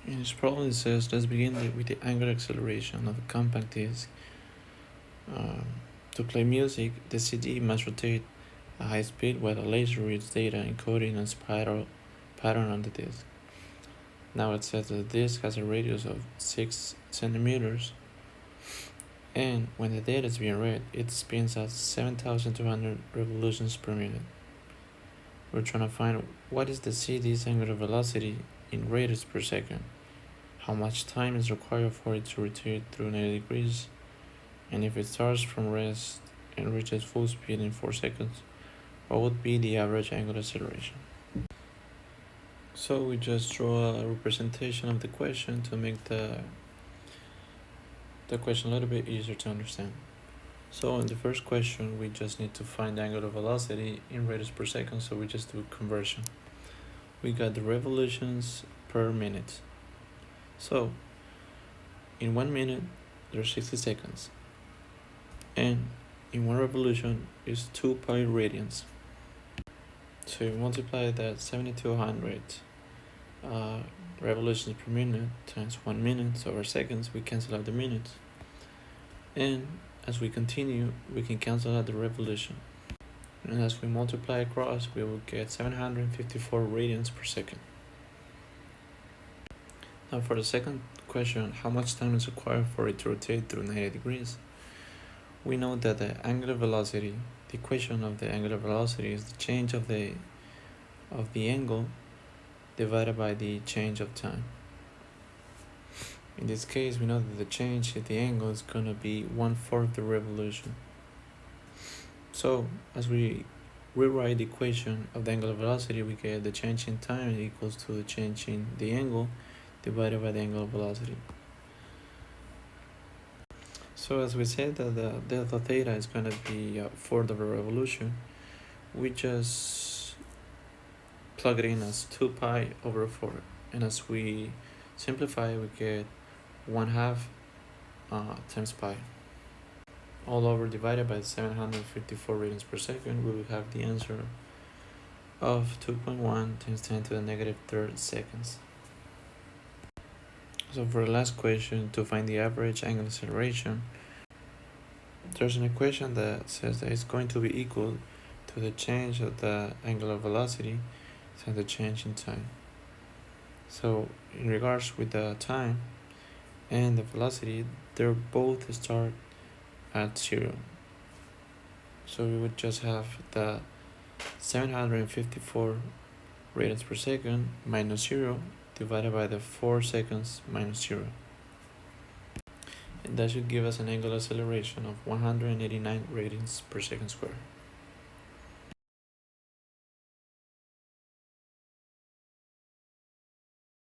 In this problem it says, let's begin with the angular acceleration of a compact disc. To play music, the CD must rotate at high speed while a laser reads data encoding a spiral pattern on the disc. Now it says that the disc has a radius of 6 centimeters, and when the data is being read, it spins at 7,200 revolutions per minute. We're trying to find what is the CD's angular velocity in radians per second, how much time is required for it to rotate through 90 degrees, and if it starts from rest and reaches full speed in 4 seconds, what would be the average angular acceleration? So we just draw a representation of the question to make the question a little bit easier to understand. So in the first question, we just need to find the angular velocity in radians per second, so we just do conversion. We got the revolutions per minute. So in 1 minute, there's 60 seconds. And in one revolution is 2 pi radians. So you multiply that 7,200 revolutions per minute times 1 minute over seconds, we cancel out the minutes. And as we continue, we can cancel out the revolution. And as we multiply across, we will get 754 radians per second. Now for the second question, how much time is required for it to rotate through 90 degrees? We know that the angular velocity, the equation of the angular velocity is the change of the angle divided by the change of time. In this case, we know that the change in the angle is going to be 1/4 the revolution. So as we rewrite the equation of the angular velocity, we get the change in time equals to the change in the angle divided by the angular velocity. So as we said that the delta theta is going to be a fourth of a revolution, we just plug it in as 2 pi over 4. And as we simplify, we get 1/2 times pi. All over divided by 754 radians per second, we will have the answer of 2.1 times 10 to the negative third seconds. So for the last question, to find the average angular acceleration, there's an equation that says that it's going to be equal to the change of the angular velocity and the change in time. So in regards with the time and the velocity, they're both start at 0. So we would just have the 754 radians per second minus 0 divided by the 4 seconds minus 0. And that should give us an angular acceleration of 189 radians per second squared.